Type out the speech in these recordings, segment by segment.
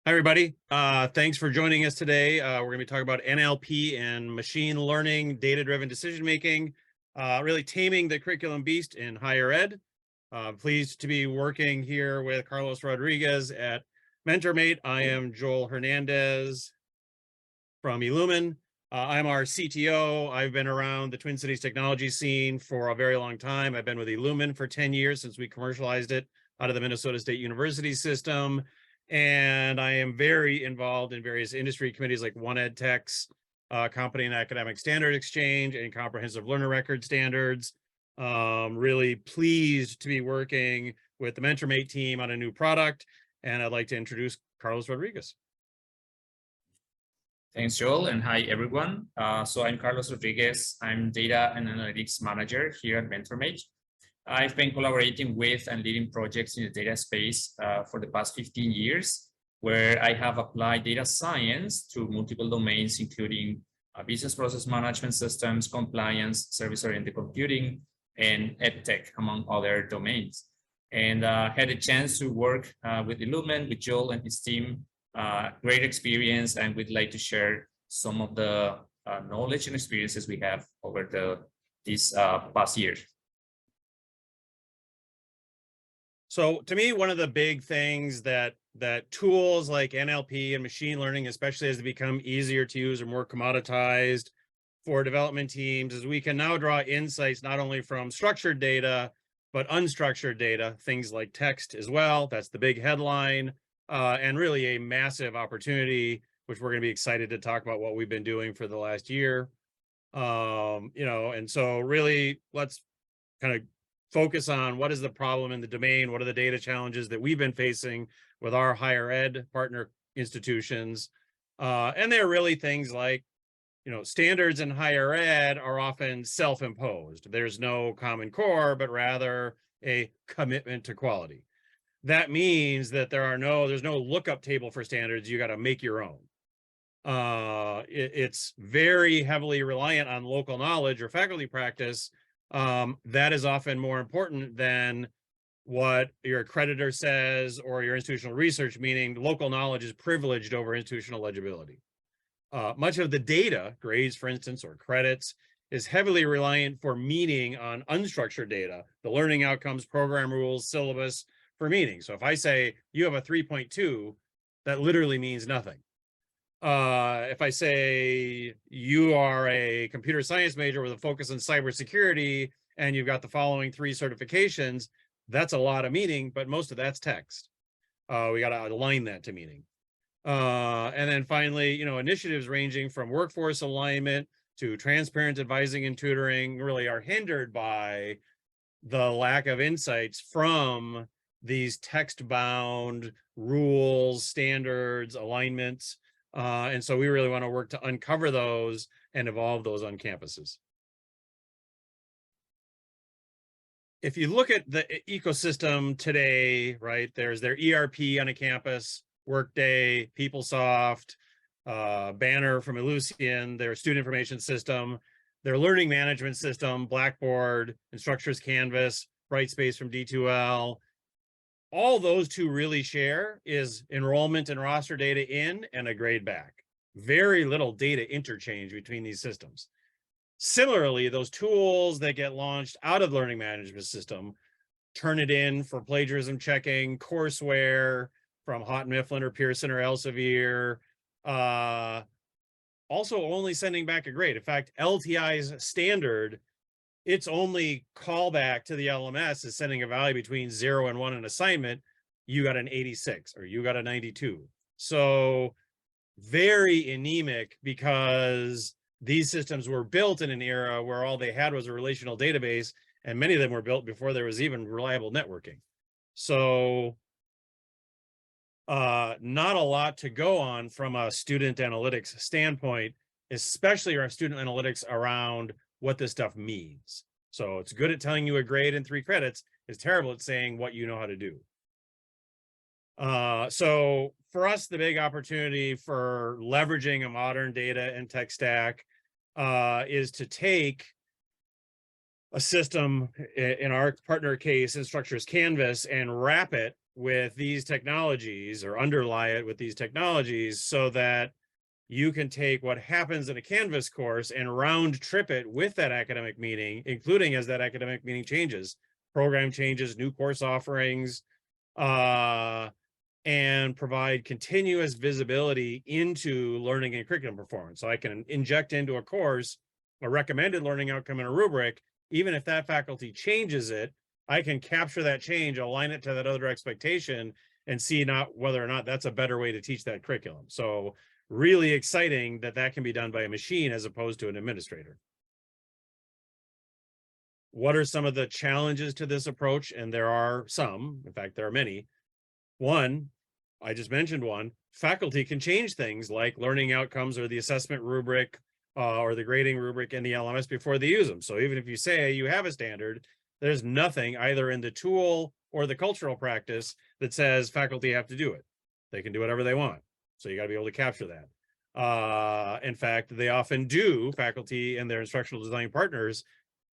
Hi, everybody. Thanks for joining us today. We're going to be talking about NLP and machine learning, data-driven decision-making, really taming the curriculum beast in higher ed. Pleased to be working here with Carlos Rodriguez at MentorMate. I am Joel Hernandez from eLumen. I'm our CTO. I've been around the Twin Cities technology scene for a very long time. I've been with eLumen for 10 years since we commercialized it out of the Minnesota State University system. And I am very involved in various industry committees like One EdTech's Company and Academic Standard Exchange and Comprehensive Learner Record Standards. Really pleased to be working with the MentorMate team on a new product. And I'd like to introduce Carlos Rodriguez. Thanks, Joel, and hi, everyone. So I'm Carlos Rodriguez. I'm Data and Analytics Manager here at MentorMate. I've been collaborating with and leading projects in the data space for the past 15 years, where I have applied data science to multiple domains, including business process management systems, compliance, service-oriented computing, and EdTech, among other domains. And had a chance to work with eLumen, with Joel and his team. Great experience, and we'd like to share some of the knowledge and experiences we have over these past years. So to me, one of the big things that tools like NLP and machine learning, especially as they become easier to use or more commoditized for development teams, is we can now draw insights not only from structured data, but unstructured data, things like text as well. That's the big headline, and really a massive opportunity, which we're going to be excited to talk about what we've been doing for the last year. And so really let's kind of focus on what is the problem in the domain, what are the data challenges that we've been facing with our higher ed partner institutions. And they're really things like, standards in higher ed are often self-imposed. There's no common core, but rather a commitment to quality. That means that there's no lookup table for standards. You got to make your own. It's very heavily reliant on local knowledge or faculty practice. That is often more important than what your accreditor says or your institutional research, meaning local knowledge is privileged over institutional legibility. Much of the data, grades, for instance, or credits, is heavily reliant for meaning on unstructured data, the learning outcomes, program rules, syllabus for meaning. So if I say you have a 3.2, that literally means nothing. If I say you are a computer science major with a focus on cybersecurity and you've got the following 3 certifications, that's a lot of meaning, but most of that's text. We got to align that to meaning. And then finally, initiatives ranging from workforce alignment to transparent advising and tutoring really are hindered by the lack of insights from these text-bound rules, standards, alignments. And so we really want to work to uncover those and evolve those on campuses. If you look at the ecosystem today, right, there's their ERP on a campus, Workday, PeopleSoft, Banner from Elucian, their student information system, their learning management system, Blackboard, Instructure's Canvas, Brightspace from D2L. All those two really share is enrollment and roster data in and a grade back. Very little data interchange between these systems. Similarly, those tools that get launched out of the learning management system, Turnitin for plagiarism checking, courseware from Houghton Mifflin or Pearson or Elsevier, also only sending back a grade. In fact, LTI's standard, its only callback to the LMS is sending a value between 0 and 1 in assignment. You got an 86 or you got a 92. So very anemic, because these systems were built in an era where all they had was a relational database, and many of them were built before there was even reliable networking. So not a lot to go on from a student analytics standpoint, especially our student analytics around what this stuff means. So it's good at telling you a grade in 3 credits. It's terrible at saying what you know how to do. So for us, the big opportunity for leveraging a modern data and tech stack is to take a system, in our partner case, Instructure's Canvas, and wrap it with these technologies or underlie it with these technologies so that you can take what happens in a Canvas course and round trip it with that academic meeting, including as that academic meeting changes, program changes, new course offerings, and provide continuous visibility into learning and curriculum performance. So I can inject into a course a recommended learning outcome in a rubric. Even if that faculty changes it, I can capture that change, align it to that other expectation, and see not whether or not that's a better way to teach that curriculum. So really exciting that that can be done by a machine as opposed to an administrator. What are some of the challenges to this approach? And there are some, in fact, there are many. One, I just mentioned one, faculty can change things like learning outcomes or the assessment rubric or the grading rubric in the LMS before they use them. So even if you say you have a standard, there's nothing either in the tool or the cultural practice that says faculty have to do it. They can do whatever they want. So you got to be able to capture that. In fact, they often do, faculty and their instructional design partners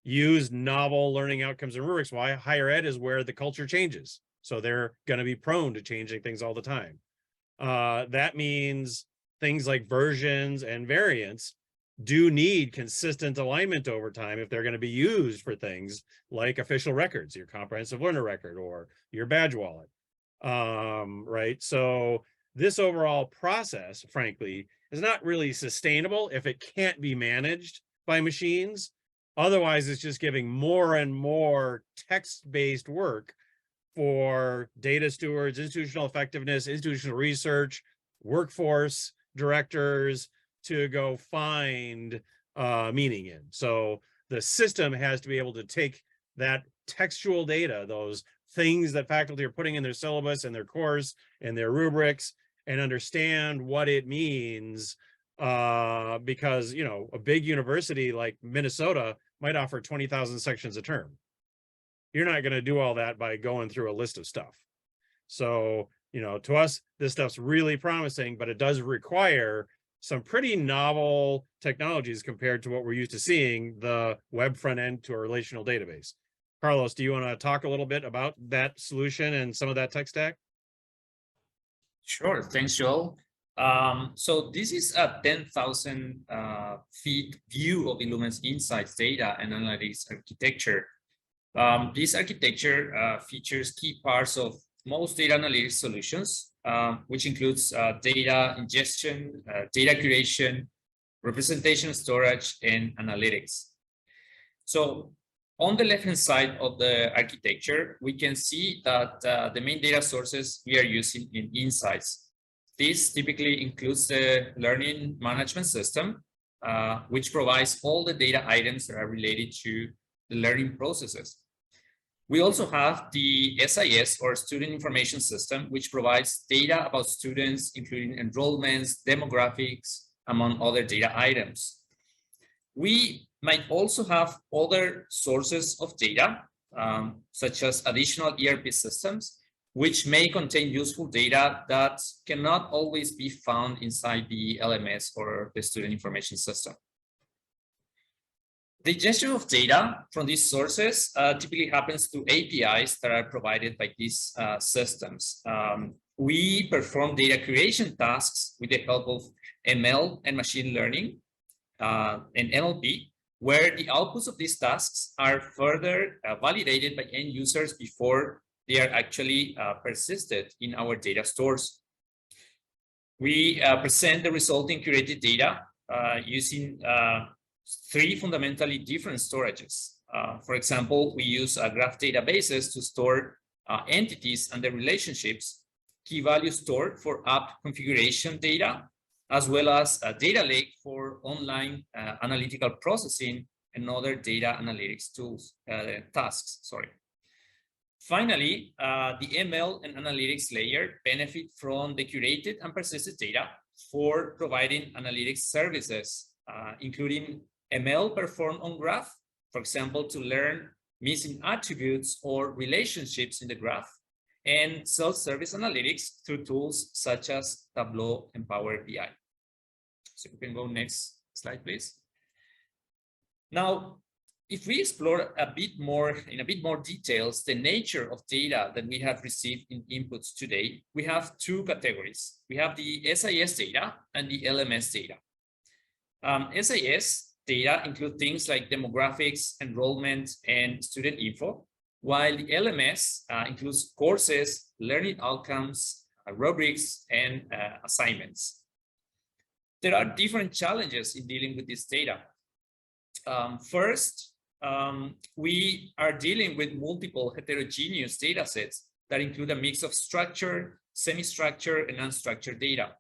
use novel learning outcomes and rubrics. Why? Higher ed is where the culture changes. So they're going to be prone to changing things all the time. That means things like versions and variants do need consistent alignment over time if they're going to be used for things like official records, your comprehensive learner record or your badge wallet. Right. So this overall process, frankly, is not really sustainable if it can't be managed by machines. Otherwise, it's just giving more and more text-based work for data stewards, institutional effectiveness, institutional research, workforce directors to go find meaning in. So the system has to be able to take that textual data, those things that faculty are putting in their syllabus and their course and their rubrics, and understand what it means, because, you know, a big university like Minnesota might offer 20,000 sections a term. You're not going to do all that by going through a list of stuff. So, you know, to us, this stuff's really promising, but it does require some pretty novel technologies compared to what we're used to seeing, the web front end to a relational database. Carlos, do you want to talk a little bit about that solution and some of that tech stack? Sure, thanks, Joel. So this is a 10,000 feet view of eLumen's insights, data, and analytics architecture. This architecture features key parts of most data analytics solutions, which includes data ingestion, data curation, representation storage, and analytics. So on the left-hand side of the architecture, we can see that the main data sources we are using in insights. This typically includes the learning management system, which provides all the data items that are related to the learning processes. We also have the SIS, or Student Information System, which provides data about students, including enrollments, demographics, among other data items. We might also have other sources of data, such as additional ERP systems, which may contain useful data that cannot always be found inside the LMS or the Student Information System. The ingestion of data from these sources typically happens through APIs that are provided by these systems. We perform data curation tasks with the help of ML and machine learning and NLP, where the outputs of these tasks are further validated by end users before they are actually persisted in our data stores. We present the resulting curated data using three fundamentally different storages. For example, we use graph databases to store entities and their relationships, key value stored for app configuration data, as well as a data lake for online analytical processing and other data analytics tools, tasks, sorry. Finally, the ML and analytics layer benefit from the curated and persisted data for providing analytics services, including ML performed on graph, for example, to learn missing attributes or relationships in the graph, and self-service analytics through tools such as Tableau and Power BI. So you can go next slide, please. Now, if we explore a bit more details, the nature of data that we have received in inputs today, we have two categories. We have the SIS data and the LMS data. SIS data include things like demographics, enrollment, and student info, while the LMS includes courses, learning outcomes, rubrics, and assignments. There are different challenges in dealing with this data. First, we are dealing with multiple heterogeneous data sets that include a mix of structured, semi-structured, and unstructured data.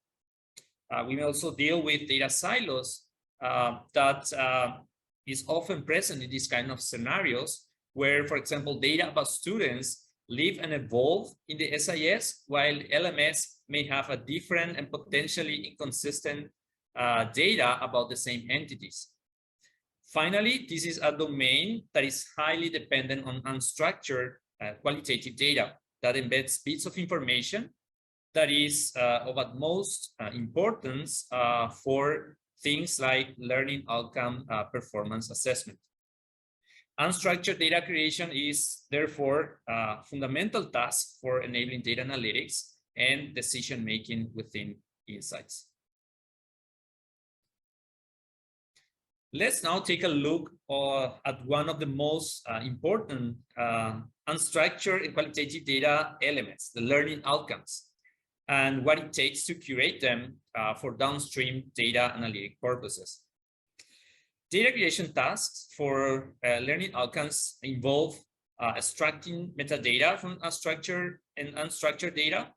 We may also deal with data silos that is often present in these kind of scenarios where, for example, data about students live and evolve in the SIS, while LMS may have a different and potentially inconsistent data about the same entities. Finally, this is a domain that is highly dependent on unstructured qualitative data that embeds bits of information that is of utmost importance for things like learning outcome performance assessment. Unstructured data creation is therefore a fundamental task for enabling data analytics and decision-making within insights. Let's now take a look at one of the most important unstructured and qualitative data elements, the learning outcomes, and what it takes to curate them for downstream data analytic purposes. Data creation tasks for learning outcomes involve extracting metadata from structured and unstructured data,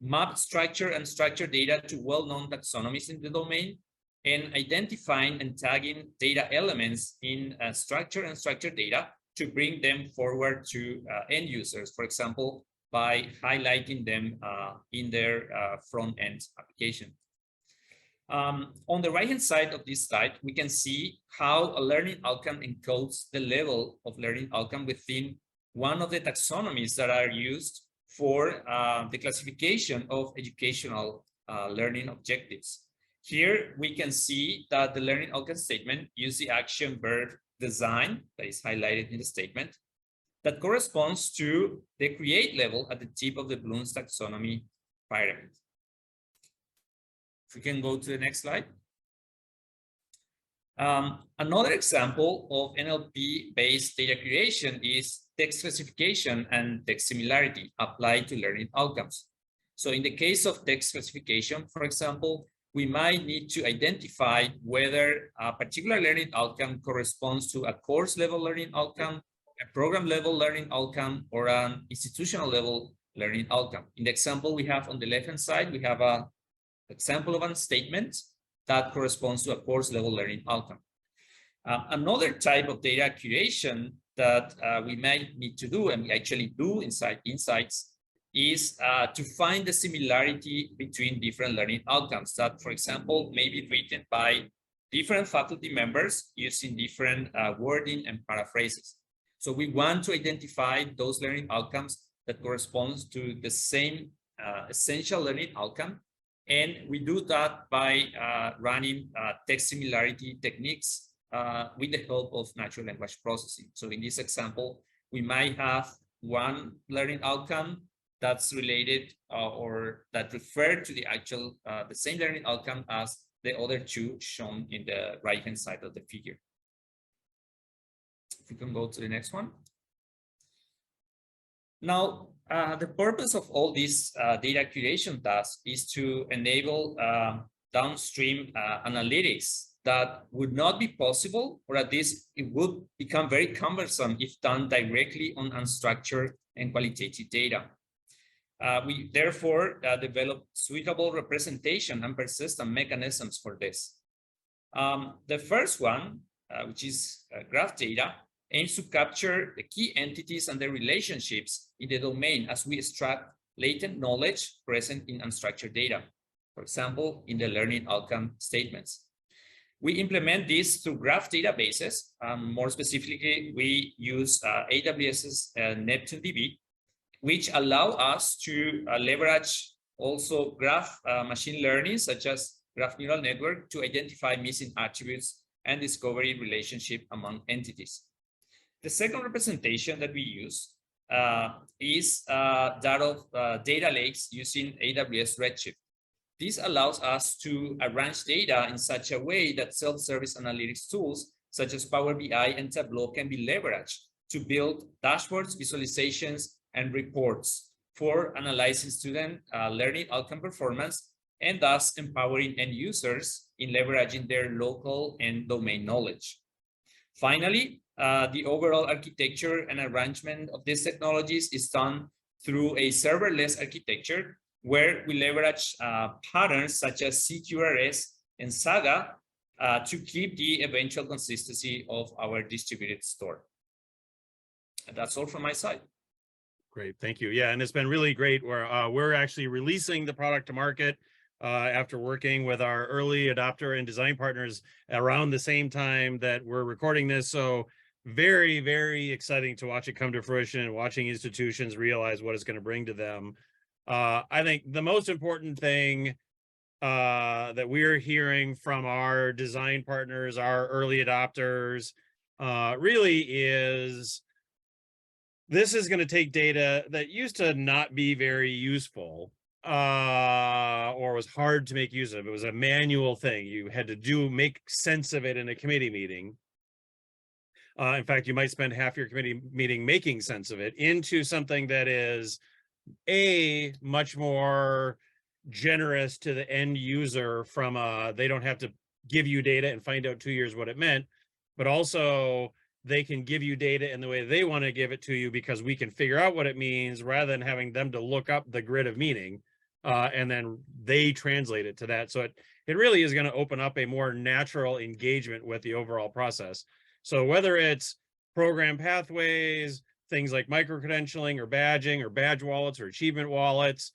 map structured and structured data to well-known taxonomies in the domain, and identifying and tagging data elements in structured and unstructured data to bring them forward to end users, for example, by highlighting them in their front-end application. On the right-hand side of this slide, we can see how a learning outcome encodes the level of learning outcome within one of the taxonomies that are used for the classification of educational learning objectives. Here, we can see that the learning outcome statement uses the action verb design that is highlighted in the statement that corresponds to the create level at the tip of the Bloom's taxonomy pyramid. If we can go to the next slide. Another example of NLP-based data creation is text classification and text similarity applied to learning outcomes. So in the case of text classification, for example, we might need to identify whether a particular learning outcome corresponds to a course level learning outcome, a program level learning outcome, or an institutional level learning outcome. In the example we have on the left-hand side, we have an example of a statement that corresponds to a course level learning outcome. Another type of data curation that we might need to do, and we actually do inside Insights, is to find the similarity between different learning outcomes that, for example, may be written by different faculty members using different wording and paraphrases. So we want to identify those learning outcomes that corresponds to the same essential learning outcome. And we do that by running text similarity techniques with the help of natural language processing. So in this example, we might have one learning outcome that's related or that refer to the actual, the same learning outcome as the other two shown in the right-hand side of the figure. If we can go to the next one. Now, the purpose of all these data curation tasks is to enable downstream analytics that would not be possible, or at least it would become very cumbersome if done directly on unstructured and qualitative data. We therefore develop suitable representation and persistent mechanisms for this. The first one, which is graph data, aims to capture the key entities and their relationships in the domain as we extract latent knowledge present in unstructured data, for example, in the learning outcome statements. We implement this through graph databases. More specifically, we use AWS's NeptuneDB, which allow us to leverage also graph machine learning, such as graph neural network, to identify missing attributes and discover relationship among entities. The second representation that we use is that of data lakes using AWS Redshift. This allows us to arrange data in such a way that self-service analytics tools such as Power BI and Tableau can be leveraged to build dashboards, visualizations, and reports for analyzing student learning outcome performance, and thus empowering end users in leveraging their local and domain knowledge. Finally, the overall architecture and arrangement of these technologies is done through a serverless architecture where we leverage patterns such as CQRS and Saga to keep the eventual consistency of our distributed store. And that's all from my side. Great, thank you. Yeah, and it's been really great. We're actually releasing the product to market after working with our early adopter and design partners around the same time that we're recording this. So very, very exciting to watch it come to fruition and watching institutions realize what it's going to bring to them. I think the most important thing that we're hearing from our design partners, our early adopters, really is this is going to take data that used to not be very useful or was hard to make use of. It was a manual thing. You had to make sense of it in a committee meeting. In fact, you might spend half your committee meeting making sense of it into something that is much more generous to the end user from they don't have to give you data and find out 2 years what it meant, but also they can give you data in the way they want to give it to you because we can figure out what it means rather than having them to look up the grid of meaning and then they translate it to that. So it really is going to open up a more natural engagement with the overall process. So whether it's program pathways, things like micro-credentialing or badging or badge wallets or achievement wallets,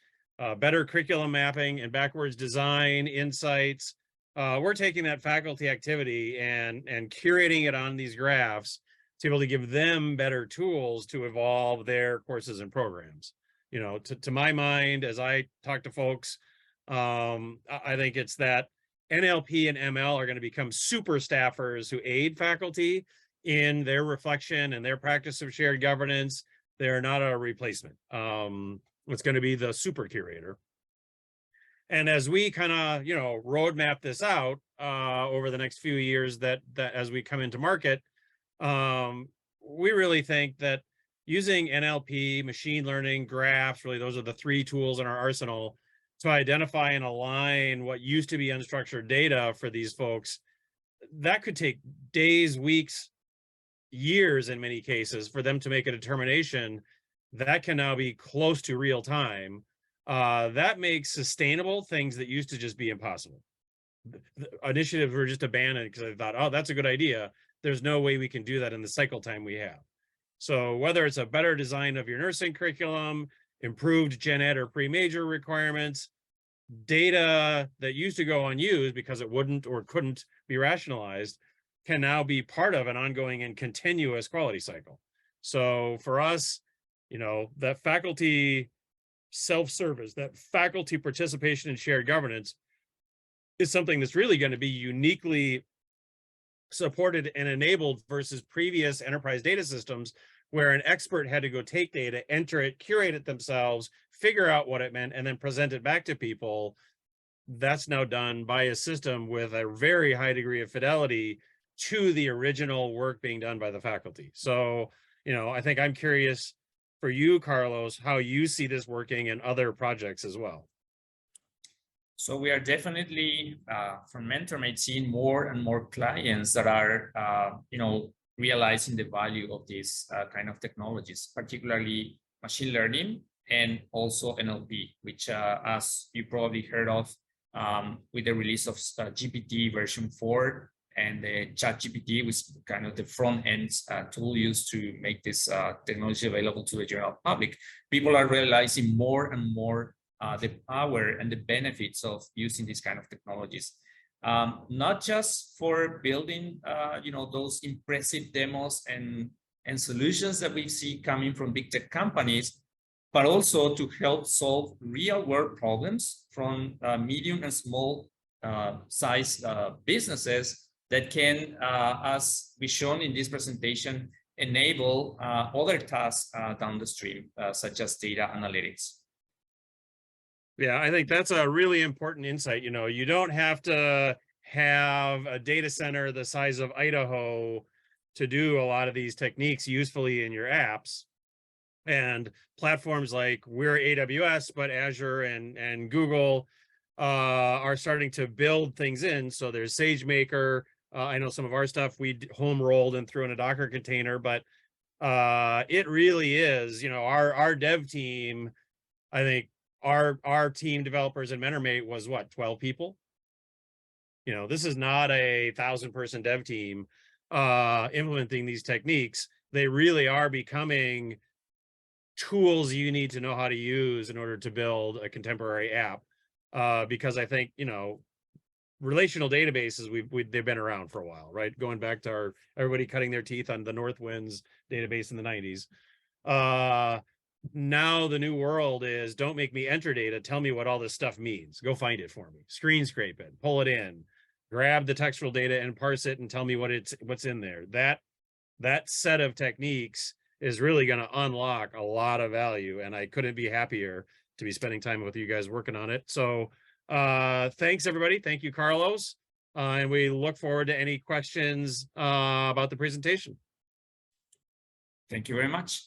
better curriculum mapping and backwards design insights, we're taking that faculty activity and curating it on these graphs to be able to give them better tools to evolve their courses and programs. You know, to my mind, as I talk to folks, I think it's that NLP and ML are going to become super staffers who aid faculty in their reflection and their practice of shared governance. They're not a replacement. It's going to be the super curator. And as we kind of, roadmap this out over the next few years that as we come into market, we really think that using NLP, machine learning, graphs, really those are the 3 tools in our arsenal to identify and align what used to be unstructured data for these folks, that could take days, weeks, years in many cases for them to make a determination that can now be close to real time. That makes sustainable things that used to just be impossible. The initiatives were just abandoned because I thought, oh, that's a good idea. There's no way we can do that in the cycle time we have. So whether it's a better design of your nursing curriculum, improved gen ed or pre-major requirements, data that used to go unused because it wouldn't or couldn't be rationalized can now be part of an ongoing and continuous quality cycle. So for us, that faculty self-service, that faculty participation in shared governance is something that's really going to be uniquely supported and enabled versus previous enterprise data systems where an expert had to go take data, enter it, curate it themselves, figure out what it meant, and then present it back to people. That's now done by a system with a very high degree of fidelity to the original work being done by the faculty. So, I think I'm curious for you, Carlos, how you see this working in other projects as well. So we are definitely from MentorMate seeing more and more clients that are, realizing the value of these kind of technologies, particularly machine learning and also NLP, which as you probably heard of with the release of GPT version 4 and the ChatGPT, which is kind of the front end tool used to make this technology available to the general public, people are realizing more and more the power and the benefits of using these kind of technologies. Not just for building, those impressive demos and solutions that we see coming from big tech companies, but also to help solve real world problems from medium and small size businesses that can, as we shown in this presentation, enable other tasks down the stream, such as data analytics. Yeah, I think that's a really important insight. You know, you don't have to have a data center the size of Idaho to do a lot of these techniques usefully in your apps. And platforms like we're AWS, but Azure and Google are starting to build things in. So there's SageMaker. I know some of our stuff we home rolled and threw in a Docker container, but it really is, you know, our dev team, I think our team developers in MentorMate was what, 12 people? You know, this is not a 1,000-person dev team implementing these techniques. They really are becoming tools you need to know how to use in order to build a contemporary app. Because I think, you know, relational databases, they've been around for a while, right? Going back to everybody cutting their teeth on the Northwinds database in the 90s. Now the new world is, don't make me enter data. Tell me what all this stuff means. Go find it for me. Screen scrape it, pull it in, grab the textual data and parse it and tell me what's in there. That set of techniques is really going to unlock a lot of value. And I couldn't be happier to be spending time with you guys working on it. So thanks, everybody. Thank you, Carlos. And we look forward to any questions about the presentation. Thank you very much.